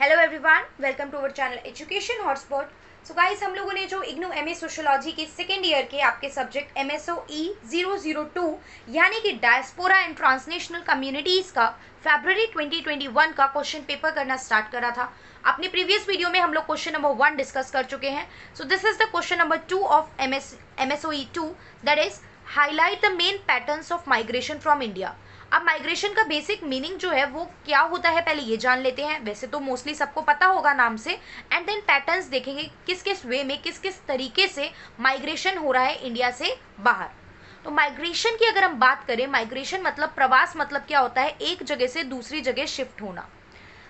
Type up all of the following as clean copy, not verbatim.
Hello everyone, welcome to our channel education hotspot. So guys, हम लोगों ने जो इग्नू एमए सोशियोलॉजी के सेकेंड ईयर के आपके सब्जेक्ट MSOE 002 यानी कि डायस्पोरा एंड ट्रांसनेशनल कम्युनिटीज़ का फरवरी 2021 का क्वेश्चन पेपर करना स्टार्ट करा था। अपने प्रीवियस वीडियो में हम लोग क्वेश्चन नंबर 1 डिस्कस कर चुके हैं। So this is the question number 2 of MSOE 2, that is highlight the main patterns of migration from India. अब माइग्रेशन का बेसिक मीनिंग जो है वो क्या होता है पहले ये जान लेते हैं। वैसे तो मोस्टली सबको पता होगा नाम से, एंड देन पैटर्न्स देखेंगे किस किस वे में किस किस तरीके से माइग्रेशन हो रहा है इंडिया से बाहर। तो माइग्रेशन की अगर हम बात करें, माइग्रेशन मतलब प्रवास, मतलब क्या होता है एक जगह से दूसरी जगह शिफ्ट होना।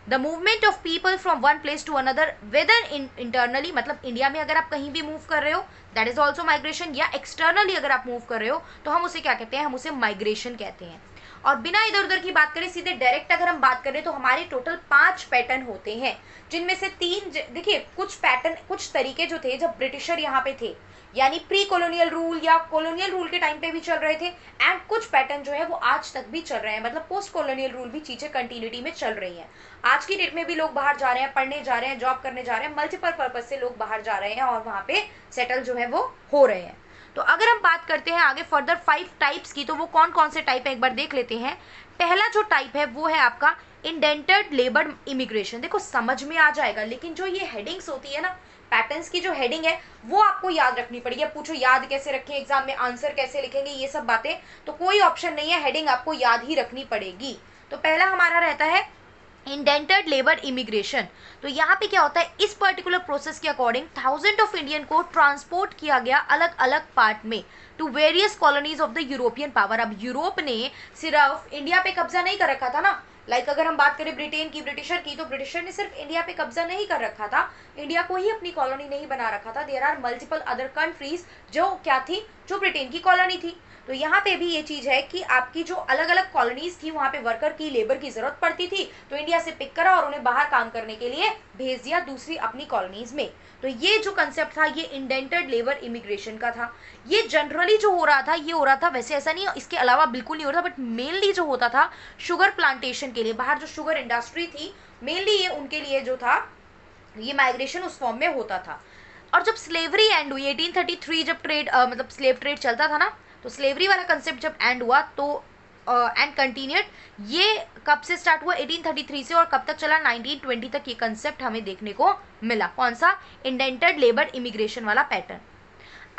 The movement of people from one place to another, whether internally मतलब इंडिया में अगर आप कहीं भी मूव कर रहे हो दैट इज ऑल्सो माइग्रेशन, या एक्सटर्नली अगर आप मूव कर रहे हो तो हम उसे क्या कहते हैं, हम उसे माइग्रेशन कहते हैं। और बिना इधर उधर की बात करें, सीधे डायरेक्ट अगर हम बात करें तो हमारे टोटल 5 पैटर्न होते हैं, जिनमें से 3 देखिए कुछ पैटर्न, कुछ तरीके जो थे जब ब्रिटिशर यहाँ पे थे यानी प्री कॉलोनियल रूल या कॉलोनियल रूल के टाइम पे भी चल रहे थे, एंड कुछ पैटर्न जो है वो आज तक भी चल रहे हैं, मतलब पोस्ट कॉलोनियल रूल भी चीजें कंटिन्यूटी में चल रही हैं। आज की डेट में भी लोग बाहर जा रहे हैं, पढ़ने जा रहे हैं, जॉब करने जा रहे हैं, मल्टीपल पर्पज से लोग बाहर जा रहे हैं और वहां पे सेटल जो है वो हो रहे हैं। तो अगर हम बात करते हैं आगे फर्दर 5 टाइप्स की, तो वो कौन कौन से टाइप है एक बार देख लेते हैं। पहला जो टाइप है वो है आपका इंडेंटेड लेबर इमिग्रेशन। देखो समझ में आ जाएगा, लेकिन जो ये हेडिंग्स होती है ना, पैटर्न्स की जो हेडिंग है वो आपको याद रखनी पड़ेगी। अब पूछो याद कैसे रखें, एग्जाम में आंसर कैसे लिखेंगे, ये सब बातें तो कोई ऑप्शन नहीं है, हेडिंग आपको याद ही रखनी पड़ेगी। तो पहला हमारा रहता है इंडेंटेड लेबर इमिग्रेशन। तो यहाँ पे क्या होता है, इस पर्टिकुलर प्रोसेस के अकॉर्डिंग थाउजेंड ऑफ इंडियन को ट्रांसपोर्ट किया गया अलग अलग पार्ट में to various colonies of the European power. अब यूरोप ने सिर्फ इंडिया पे कब्जा नहीं कर रखा था ना, लाइक अगर हम बात करें ब्रिटेन की, ब्रिटिशर की, तो ब्रिटिशर ने सिर्फ इंडिया पे कब्जा नहीं कर रखा था, इंडिया को ही अपनी कॉलोनी नहीं बना रखा था। There are multiple other countries जो क्या थी, जो ब्रिटेन की कॉलोनी थी। तो यहाँ पे भी ये चीज है कि आपकी जो अलग अलग कॉलोनीज थी वहां पे वर्कर की, लेबर की जरूरत पड़ती थी, तो इंडिया से पिक करा और उन्हें बाहर काम करने के लिए भेज दिया दूसरी अपनी कॉलोनीज में। तो ये जो कंसेप्ट था ये इंडेंटेड लेबर इमिग्रेशन का था। ये जनरली जो हो रहा था ये हो रहा था, वैसे ऐसा नहीं इसके अलावा बिल्कुल नहीं हो रहा था, बट मेनली जो होता था शुगर प्लांटेशन के लिए, बाहर जो शुगर इंडस्ट्री थी मेनली ये उनके लिए जो था ये माइग्रेशन उस फॉर्म में होता था। और जब स्लेवरी एंड हुई 1833, जब ट्रेड मतलब स्लेव ट्रेड चलता था ना, तो स्लेवरी वाला कंसेप्ट जब एंड हुआ तो एंड कंटिन्यूड, ये कब से स्टार्ट हुआ 1833 से, और कब तक चला 1920 तक ये कंसेप्ट हमें देखने को मिला। कौन सा, इंडेंटेड लेबर इमिग्रेशन वाला पैटर्न।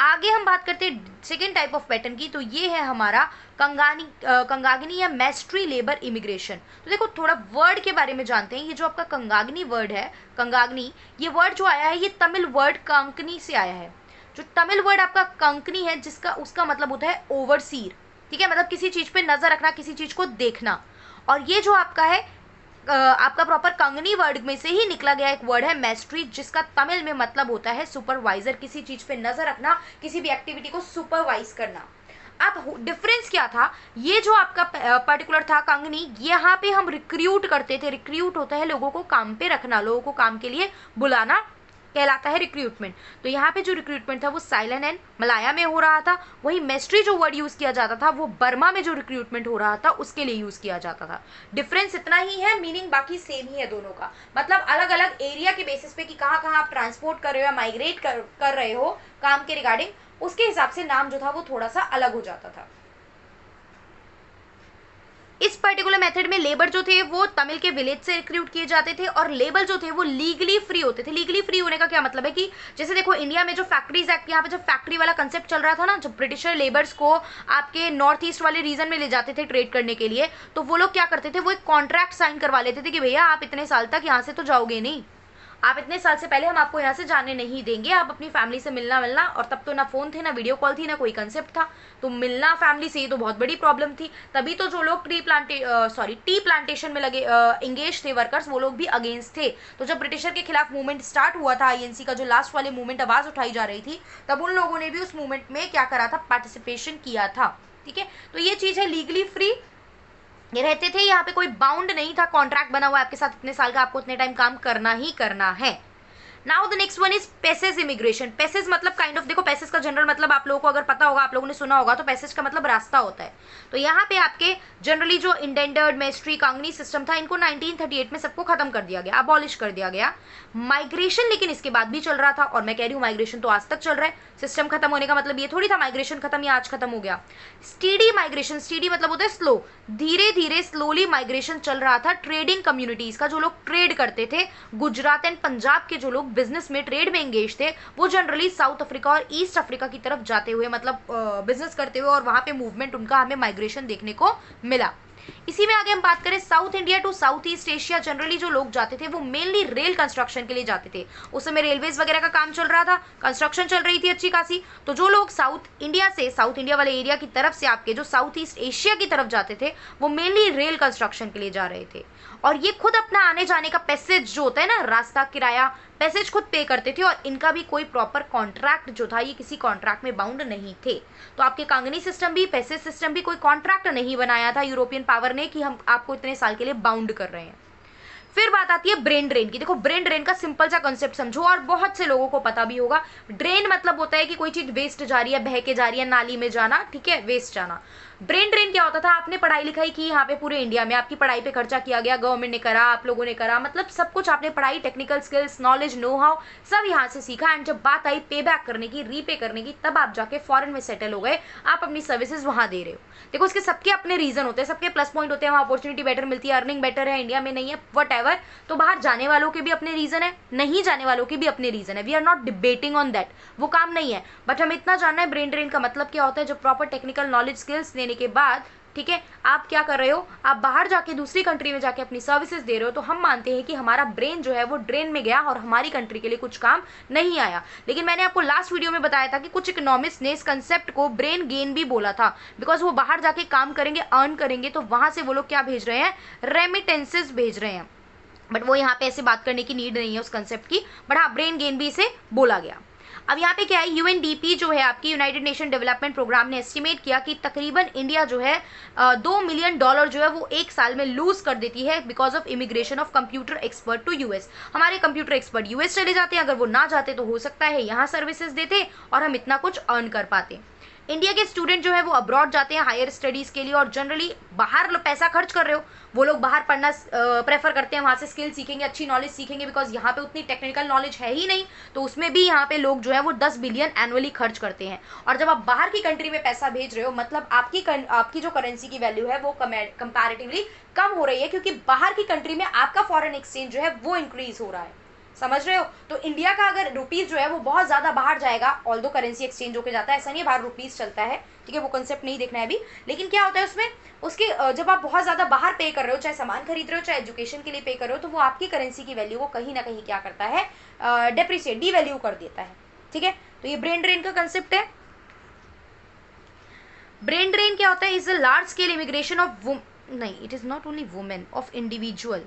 आगे हम बात करते हैं सेकेंड टाइप ऑफ पैटर्न की, तो ये है हमारा कंगागनी या मैस्ट्री लेबर इमिग्रेशन। तो देखो थोड़ा वर्ड के बारे में जानते हैं। ये जो आपका कंगागनी वर्ड है, कंगागनी, ये वर्ड जो आया है ये तमिल वर्ड कंकनी से आया है। जो तमिल वर्ड आपका कंकनी है, जिसका उसका मतलब होता है ओवरसीर, ठीक है, मतलब किसी चीज पे नजर रखना, किसी चीज को देखना। और ये जो आपका है आपका प्रॉपर कंगनी वर्ड में से ही निकला गया एक वर्ड है मैस्ट्री, जिसका तमिल में मतलब होता है सुपरवाइजर, किसी चीज पे नजर रखना, किसी भी एक्टिविटी को सुपरवाइज करना। अब डिफरेंस क्या था, ये जो आपका पर्टिकुलर था कंगनी, यहाँ पे हम रिक्रूट करते थे। रिक्रूट होता है लोगों को काम पे रखना, लोगों को काम के लिए बुलाना, कहलाता है रिक्रूटमेंट। तो यहाँ पे जो रिक्रूटमेंट था वो साइलन एंड मलाया में हो रहा था। वही मेस्ट्री जो वर्ड यूज किया जाता था वो बर्मा में जो रिक्रूटमेंट हो रहा था उसके लिए यूज किया जाता था। डिफरेंस इतना ही है, मीनिंग बाकी सेम ही है दोनों का, मतलब अलग अलग एरिया के बेसिस पे कि कहाँ कहाँ आप ट्रांसपोर्ट कर रहे हो या माइग्रेट कर रहे हो काम के रिगार्डिंग, उसके हिसाब से नाम जो था वो थोड़ा सा अलग हो जाता था। इस पर्टिकुलर मेथड में लेबर जो थे वो तमिल के विलेज से रिक्रूट किए जाते थे, और लेबर जो थे वो लीगली फ्री होते थे। लीगली फ्री होने का क्या मतलब है कि जैसे देखो इंडिया में जो फैक्ट्रीज एक्ट, यहाँ पे जब फैक्ट्री वाला कंसेप्ट चल रहा था ना, जब ब्रिटिशर लेबर्स को आपके नॉर्थ ईस्ट वाले रीजन में ले जाते थे ट्रेड करने के लिए, तो वो लोग क्या करते थे, वो एक कॉन्ट्रैक्ट साइन करवा लेते थे कि भैया आप इतने साल तक यहाँ से तो जाओगे नहीं, आप इतने साल से पहले हम आपको यहाँ से जाने नहीं देंगे, आप अपनी फैमिली से मिलना। और तब तो ना फोन थे, ना वीडियो कॉल थी, ना कोई कंसेप्ट था, तो मिलना फैमिली से ये तो बहुत बड़ी प्रॉब्लम थी। तभी तो जो लोग टी प्लांटेशन में लगे इंगेज थे वर्कर्स, वो लोग भी अगेंस्ट थे। तो जब ब्रिटिशर के खिलाफ मूवमेंट स्टार्ट हुआ था, INC का जो लास्ट वाले मूवमेंट आवाज उठाई जा रही थी, तब उन लोगों ने भी उस मूवमेंट में क्या करा था, पार्टिसिपेशन किया था। ठीक है, तो ये चीज है लीगली फ्री ये रहते थे, यहाँ पे कोई बाउंड नहीं था, कॉन्ट्रैक्ट बना हुआ है आपके साथ इतने साल का, आपको इतने टाइम काम करना ही करना है। Now the next one is passage immigration. Passage मतलब काइंड ऑफ, देखो पैसेज का जनरल मतलब आप लोगों को अगर पता होगा, आप लोगों ने सुना होगा, तो पैसेज का मतलब रास्ता होता है। तो यहाँ पे आपके जनरली जो इंडेंडर्ड मेस्ट्री कांगनी सिस्टम था, इनको 1938 में सबको खत्म कर दिया गया, अबॉलिश कर दिया गया। माइग्रेशन लेकिन इसके बाद भी चल रहा था, और मैं कह रही हूँ माइग्रेशन तो आज तक चल रहा है। सिस्टम खत्म होने का मतलब ये थोड़ी था माइग्रेशन खत्म या आज खत्म हो गया। स्टीडी माइग्रेशन, स्टीडी मतलब होता है स्लो, धीरे धीरे स्लोली माइग्रेशन चल रहा था ट्रेडिंग कम्युनिटीज का, जो लोग ट्रेड करते थे, गुजरात एंड पंजाब के जो लोग बिजनेस में ट्रेड में एंगेज थे, वो जनरली साउथ अफ्रीका और ईस्ट अफ्रीका की तरफ जाते हुए, मतलब बिजनेस करते हुए, और वहां पे मूवमेंट उनका हमें माइग्रेशन देखने को मिला। इसी में आगे हम बात करें south India to south east Asia, generally जो लोग जाते थे वो मेनली रेल कंस्ट्रक्शन के लिए जाते थे। उस समय रेलवेज वगैरह का काम चल रहा था, कंस्ट्रक्शन चल रही थी अच्छी खासी। तो जो लोग साउथ इंडिया से, साउथ इंडिया वाले एरिया की तरफ से आपके जो साउथ ईस्ट एशिया की तरफ जाते थे, वो मेनली रेल कंस्ट्रक्शन के लिए जा रहे थे। और ये खुद अपना आने जाने का पैसेज जो होता है ना, रास्ता किराया, पैसेज खुद पे करते थे, और इनका भी कोई प्रॉपर कॉन्ट्रैक्ट जो था, ये किसी कॉन्ट्रैक्ट में बाउंड नहीं थे। तो आपके कांगनी सिस्टम भी, पैसेज सिस्टम भी कोई कॉन्ट्रैक्ट नहीं बनाया था यूरोपियन पावर ने कि हम आपको इतने साल के लिए बाउंड कर रहे हैं। फिर बात आती है ब्रेन ड्रेन की। देखो ब्रेन ड्रेन का सिंपल सा कॉन्सेप्ट समझो, और बहुत से लोगों को पता भी होगा। ड्रेन मतलब होता है कि कोई चीज वेस्ट जा रही है, बह के जा रही है, नाली में जाना, ठीक है, वेस्ट जाना। ब्रेन ड्रेन क्या होता था, आपने पढ़ाई लिखाई की यहाँ पे पूरे इंडिया में, आपकी पढ़ाई पे खर्चा किया गया, गवर्नमेंट ने करा, आप लोगों ने करा, मतलब सब कुछ आपने पढ़ाई, technical skills, knowledge, know how सब यहाँ से सीखा। एंड जब बात आई पे बैक करने की, रीपे करने की, तब आप जाके फॉरेन में सेटल हो गए, आप अपनी सर्विसेज वहां दे रहे हो। देखो उसके सबके अपने रीजन होते हैं, सबके प्लस पॉइंट होते हैं, वहाँ अपॉर्चुनिटी बेटर मिलती है, अर्निंग बेटर है, इंडिया में नहीं है, वट एवर। तो बाहर जाने वालों के भी अपने रीजन है, नहीं जाने वालों के भी अपने रीजन है, we are not debating on that, वो काम नहीं है। बट हमें इतना जानना है ब्रेन ड्रेन का मतलब क्या होता है। जो प्रॉपर टेक्निकल नॉलेज स्किल्स देने के बाद, ठीक है, आप क्या कर रहे हो, आप बाहर जाके दूसरी कंट्री में जाके अपनी सर्विसेज दे रहे हो, तो हम मानते हैं कि हमारा ब्रेन जो है वो ड्रेन में गया और हमारी कंट्री के लिए कुछ काम नहीं आया। लेकिन मैंने आपको लास्ट वीडियो में बताया था कि कुछ इकोनॉमिस्ट ने इस कंसेप्ट को ब्रेन गेन भी बोला था, बिकॉज वो बाहर जाके काम करेंगे, अर्न करेंगे, तो वहां से वो लोग क्या भेज रहे हैं, रेमिटेंसेस भेज रहे हैं। बट वो यहाँ पे ऐसे बात करने की नीड नहीं है उस कंसेप्ट की, बट हाँ ब्रेन गेन भी इसे बोला गया। अब यहाँ पे क्या है, यूएनडीपी जो है आपकी यूनाइटेड नेशन डेवलपमेंट प्रोग्राम ने एस्टिमेट किया कि तकरीबन इंडिया जो है $2 मिलियन जो है वो एक साल में लूज कर देती है because of immigration of computer expert to US. हमारे कंप्यूटर एक्सपर्ट यूएस चले जाते हैं, अगर वो ना जाते तो हो सकता है यहाँ सर्विसेज देते और हम इतना कुछ अर्न कर पाते। इंडिया के स्टूडेंट जो है वो अब्रॉड जाते हैं हायर स्टडीज के लिए, और जनरली बाहर पैसा खर्च कर रहे हो, वो लोग बाहर पढ़ना प्रेफर करते हैं, वहाँ से स्किल सीखेंगे, अच्छी नॉलेज सीखेंगे, बिकॉज यहाँ पे उतनी टेक्निकल नॉलेज है ही नहीं। तो उसमें भी यहाँ पे लोग जो है वो 10 बिलियन एनुअली खर्च करते हैं। और जब आप बाहर की कंट्री में पैसा भेज रहे हो, मतलब आपकी जो करेंसी की वैल्यू है वो कंपैरेटिवली कम हो रही है, क्योंकि बाहर की कंट्री में आपका फॉरेन एक्सचेंज जो है वो इंक्रीज हो रहा है। समझ रहे हो। तो इंडिया का अगर रुपीज जो है वो बहुत ज्यादा बाहर जाएगा, ऑल्दो करेंसी एक्सचेंज होकर जाता है, ऐसा नहीं है बाहर रुपीज चलता है, ठीक है, वो कंसेप्ट नहीं देखना है अभी। लेकिन क्या होता है उसमें, उसके जब आप बहुत ज्यादा बाहर पे कर रहे हो, चाहे सामान खरीद रहे हो, चाहे एजुकेशन के लिए पे कर रहे हो, तो वो आपकी करेंसी की वैल्यू को कहीं ना कहीं क्या करता है, डेप्रिसिएट, डी वैल्यू कर देता है, ठीक है। तो ये ब्रेन ड्रेन का कंसेप्ट है। ब्रेन ड्रेन क्या होता है, is a large scale immigration of नहीं, it is not only women, of individual,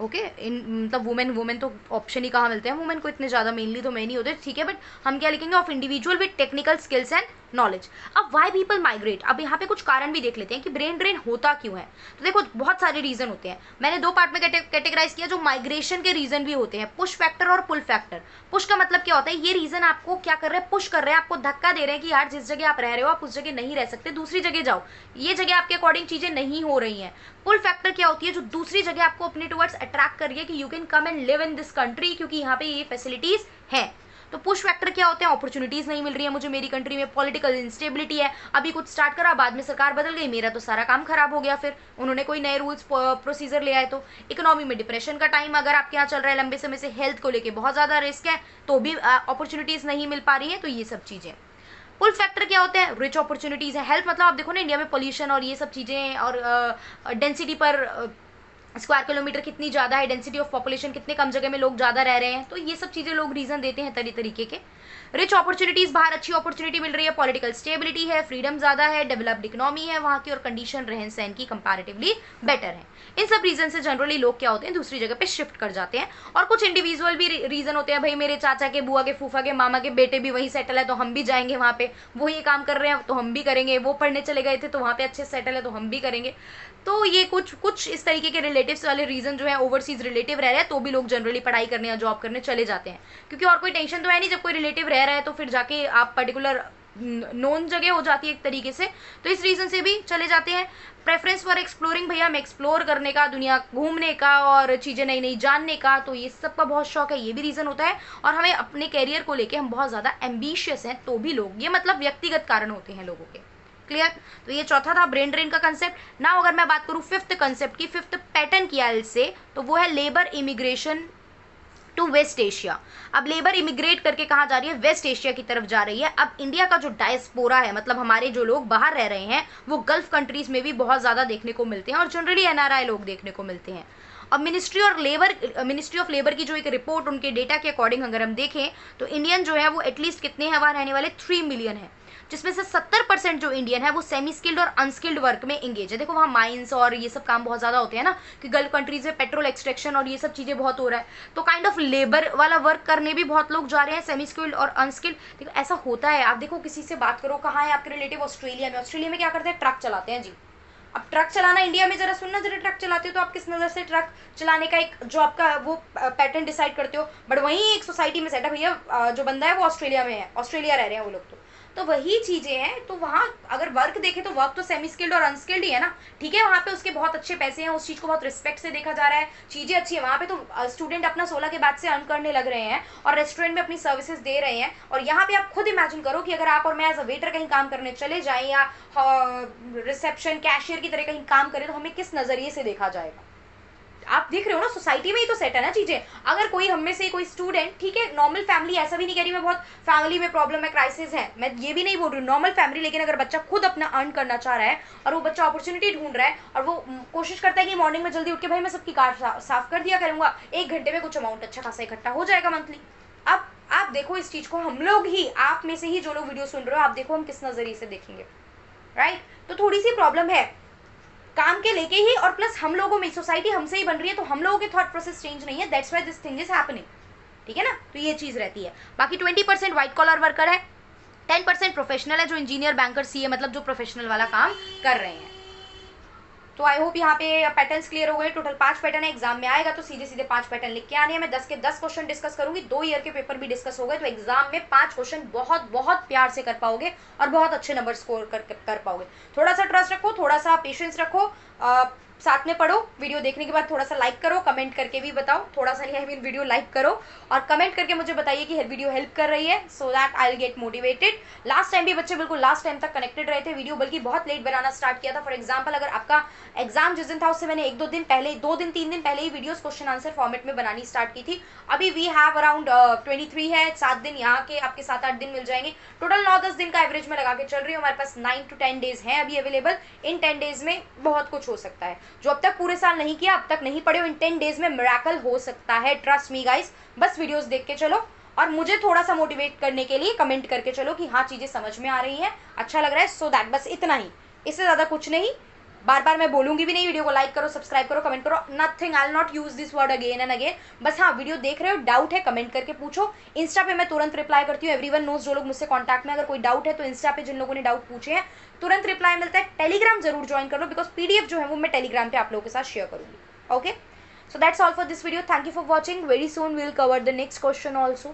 okay, मतलब वुमेन तो ऑप्शन ही कहाँ मिलते हैं, वुमेन को इतने ज़्यादा मेनली तो मैं नहीं होते, ठीक है, बट हम क्या लिखेंगे, of individual with technical skills and knowledge. अब वाई पीपल माइग्रेट, अब यहाँ पे कुछ कारण भी देख लेते हैं कि ब्रेन ड्रेन होता क्यों है। तो देखो बहुत सारे रीजन होते हैं, मैंने 2 पार्ट में कैटेगराइज किया, जो माइग्रेशन के रीजन भी होते हैं, पुश फैक्टर और पुल फैक्टर। पुश का मतलब क्या होता है, ये रीजन आपको क्या कर रहे हैं, पुश कर रहे हैं, आपको धक्का दे रहे हैं कि यार जिस जगह आप रह रहे हो आप उस जगह नहीं रह सकते, दूसरी जगह जाओ, ये जगह आपके अकॉर्डिंग चीजें नहीं हो रही हैं। पुल फैक्टर क्या होती है, जो दूसरी जगह आपको अपने टुवर्ड्स अट्रैक्ट कर रही है कि you can come and live in this country, क्योंकि यहाँ पे ये फैसिलिटीज हैं। तो पुश फैक्टर क्या होते हैं, अपॉर्चुनिटीज नहीं मिल रही है मुझे मेरी कंट्री में, पॉलिटिकल इंस्टेबिलिटी है, अभी कुछ स्टार्ट करा, बाद में सरकार बदल गई, मेरा तो सारा काम खराब हो गया, फिर उन्होंने कोई नए रूल्स प्रोसीजर ले आए। तो इकोनॉमी में डिप्रेशन का टाइम अगर आपके यहाँ चल रहा है लंबे समय से, हेल्थ को लेकर बहुत ज्यादा रिस्क है, तो भी अपॉर्चुनिटीज नहीं मिल पा रही है। तो ये सब चीजें। पुल फैक्टर क्या होते हैं, रिच अपॉर्चुनिटीज है, हेल्थ मतलब आप देखो ना इंडिया में पोल्यूशन और ये सब चीजें, और डेंसिटी पर स्क्वायर किलोमीटर कितनी ज़्यादा है, डेंसिटी ऑफ पॉपुलेशन कितने कम जगह में लोग ज़्यादा रह रहे हैं, तो ये सब चीज़ें लोग रीज़न देते हैं तरीके के। रिच अपॉर्चुनिटीज़, बाहर अच्छी अपॉर्चुनिटी मिल रही है, पॉलिटिकल स्टेबिलिटी है, फ्रीडम ज़्यादा है, डेवलप्ड इकोनॉमी है वहाँ की, और कंडीशन रहन सहन की कंपैरेटिवली बेटर है। इन सब रीजन से जनरली लोग क्या होते हैं, दूसरी जगह पे शिफ्ट कर जाते हैं। और कुछ इंडिविजुअल भी रीजन होते हैं, भाई मेरे चाचा के, बुआ के, फूफा के, मामा के बेटे भी वहीं सेटल है तो हम भी जाएंगे वहाँ पे, वो ये काम कर रहे हैं तो हम भी करेंगे, वो पढ़ने चले गए थे तो वहाँ पे अच्छे सेटल है तो हम भी करेंगे। तो ये कुछ इस तरीके के रिलेटेड रिलेटिव्स वाले रीजन जो है, ओवरसीज रिलेटिव रह रहे हैं तो भी लोग जनरली पढ़ाई करने या जॉब करने चले जाते हैं, क्योंकि और कोई टेंशन तो है नहीं, जब कोई रिलेटिव रह रहा है तो फिर जाके आप पर्टिकुलर नोन जगह हो जाती है एक तरीके से, तो इस रीज़न से भी चले जाते हैं। प्रेफरेंस फॉर एक्सप्लोरिंग, भैया हमें एक्सप्लोर करने का, दुनिया घूमने का और चीज़ें नई नई जानने का, तो ये सब का बहुत शौक है, ये भी रीज़न होता है। और हमें अपने कैरियर को लेके हम बहुत ज़्यादा एम्बिशियस हैं तो भी लोग, ये मतलब व्यक्तिगत कारण होते हैं लोगों के। क्लियर? तो ये चौथा था ब्रेन ड्रेन का कंसेप्ट। ना अगर मैं बात करूँ फिफ्थ कंसेप्ट की, फिफ्थ पैटर्न की से, तो वो है labour immigration to west Asia. अब लेबर इमिग्रेट करके कहाँ जा रही है? वेस्ट एशिया की तरफ जा रही है। अब इंडिया का जो डायस्पोरा है, मतलब हमारे जो लोग बाहर रह रहे हैं, वो गल्फ कंट्रीज में भी बहुत ज़्यादा देखने को मिलते हैं और जनरली एनआरआई लोग देखने को मिलते हैं। अब मिनिस्ट्री ऑफ लेबर की जो एक रिपोर्ट, उनके डेटा के अकॉर्डिंग अगर हम देखें तो इंडियन जो है वो एटलीस्ट कितने हैं वहाँ रहने वाले? 3 मिलियन है, जिसमें से 70% जो इंडियन है वो सेमी स्किल्ड और अनस्किल्ड वर्क में एंगेज है। देखो वहाँ माइंस और ये सब काम बहुत ज़्यादा होते हैं ना, कि गल्फ कंट्रीज में पेट्रोल एक्सट्रैक्शन और ये सब चीज़ें बहुत हो रहा है, तो काइंड ऑफ लेबर वाला वर्क करने भी बहुत लोग जा रहे हैं, सेमी स्किल्ड और अनस्किल्ड। देखो ऐसा होता है, आप देखो किसी से बात करो, कहाँ है आपके रिलेटिव? ऑस्ट्रेलिया में। ऑस्ट्रेलिया में क्या करते हैं? ट्रक चलाते हैं जी। अब ट्रक चलाना इंडिया में, जरा सुनना, जरा ट्रक चलाते हो तो आप किस नज़र से ट्रक चलाने का एक जो आपका वो पैटर्न डिसाइड करते हो, बट वहीं एक सोसाइटी में सेट है, भैया जो बंदा है वो ऑस्ट्रेलिया में है, ऑस्ट्रेलिया रह रहे हैं वो लोग, तो वही चीज़ें हैं। तो वहाँ अगर वर्क देखें तो वर्क तो सेमी स्किल्ड और अनस्किल्ड ही है ना, ठीक है। वहाँ पे उसके बहुत अच्छे पैसे हैं, उस चीज़ को बहुत रिस्पेक्ट से देखा जा रहा है, चीज़ें अच्छी है वहाँ पे, तो स्टूडेंट अपना 16 के बाद से अर्न करने लग रहे हैं और रेस्टोरेंट में अपनी सर्विसेज दे रहे हैं। और यहाँ पे आप खुद इमेजिन करो कि अगर आप और मैं एज अ वेटर कहीं काम करने चले जाएँ या रिसेप्शन कैशियर की तरह कहीं काम करें, तो हमें किस नज़रिए से देखा जाएगा? आप देख रहे हो ना, सोसाइटी में ही तो सेट है ना चीजें। अगर कोई हम में से कोई स्टूडेंट, ठीक है, नॉर्मल फैमिली, ऐसा भी नहीं कह रही मैं बहुत फैमिली में प्रॉब्लम है, क्राइसिस है, मैं ये भी नहीं बोल रही हूँ, नॉर्मल फैमिली, लेकिन अगर बच्चा खुद अपना अर्न करना चाह रहा है और वो बच्चा अपॉर्चुनिटी ढूंढ रहा है और वो कोशिश करता है कि मॉर्निंग में जल्दी उठ के भाई मैं सबकी कार साफ कर दिया करूंगा, 1 घंटे में कुछ अमाउंट अच्छा खासा इकट्ठा हो जाएगा मंथली। अब आप देखो इस चीज को, हम लोग ही, आप में से ही जो लोग वीडियो सुन रहे हो, आप देखो हम किस नजरिए से देखेंगे, राइट? तो थोड़ी सी प्रॉब्लम है काम के लेके ही, और प्लस हम लोगों में सोसाइटी हमसे ही बन रही है, तो हम लोगों के थॉट प्रोसेस चेंज नहीं है, that's why this thing is happening, ठीक है ना। तो ये चीज रहती है। बाकी 20% व्हाइट कॉलर वर्कर है, 10% प्रोफेशनल है, जो इंजीनियर, बैंकर, सीए, मतलब जो प्रोफेशनल वाला काम कर रहे हैं। तो आई होप यहाँ पे पैटर्न्स क्लियर हो गए। टोटल 5 पैटर्न है, एग्जाम में आएगा तो सीधे सीधे 5 पैटर्न लिख के आने हैं। मैं 10 के 10 क्वेश्चन डिस्कस करूंगी, 2 ईयर के पेपर भी डिस्कस हो गए, तो एग्जाम में 5 क्वेश्चन बहुत बहुत प्यार से कर पाओगे और बहुत अच्छे नंबर स्कोर कर पाओगे। थोड़ा सा ट्रस्ट रखो, थोड़ा सा पेशेंस रखो, साथ में पढ़ो। वीडियो देखने के बाद थोड़ा सा लाइक करो, कमेंट करके भी बताओ, थोड़ा सा नहीं, आई मीन वीडियो लाइक करो और कमेंट करके मुझे बताइए कि वीडियो हेल्प कर रही है, so that I will get motivated. Last time भी बच्चे बिल्कुल लास्ट टाइम तक कनेक्टेड रहे थे, वीडियो बल्कि बहुत लेट बनाना स्टार्ट किया था। फॉर एग्जाम्पल अगर आपका एग्जाम जिस दिन था उससे मैंने 1-2 दिन पहले, 2-3 दिन पहले ही वीडियोस क्वेश्चन आंसर फॉर्मेट में बनानी स्टार्ट की थी। अभी वी हैव अराउंड 23 है, 7 दिन यहाँ के आपके 7-8 दिन मिल जाएंगे, टोटल 9-10 दिन का एवरेज में लगा के चल रही हूँ। हमारे पास 9 to 10 डेज हैं अभी अवेलेबल। इन 10 डेज में बहुत कुछ हो सकता है, जो अब तक पूरे साल नहीं किया, अब तक नहीं पढ़े हो, इन 10 डेज में मिरेकल हो सकता है, ट्रस्ट मी गाइस। बस वीडियोस देख के चलो और मुझे थोड़ा सा मोटिवेट करने के लिए कमेंट करके चलो कि हाँ चीजें समझ में आ रही हैं, अच्छा लग रहा है, सो दैट, बस इतना ही, इससे ज्यादा कुछ नहीं। बार बार मैं बोलूंगी भी नहीं, वीडियो को लाइक करो, सब्सक्राइब करो, कमेंट करो, nothing, I will not use this word again and again. बस हाँ, वीडियो देख रहे हो, डाउट है कमेंट करके पूछो। इंस्टा पे मैं तुरंत रिप्लाई करती हूँ, एवरीवन नोज, जो लोग मुझसे कॉन्टैक्ट में, अगर कोई डाउट है तो इंस्टा पे जिन लोगों ने डाउट पूछे हैं तुरंत रिप्लाई मिलता है। टेलीग्राम जरूर ज्वाइन कर लो, बिकॉज पीडीएफ जो है वो मैं टेलीग्राम पे आप लोगों के साथ शेयर करूंगी। Okay, so that's all for this video. Thank you for watching. Very soon we'll cover the next question also.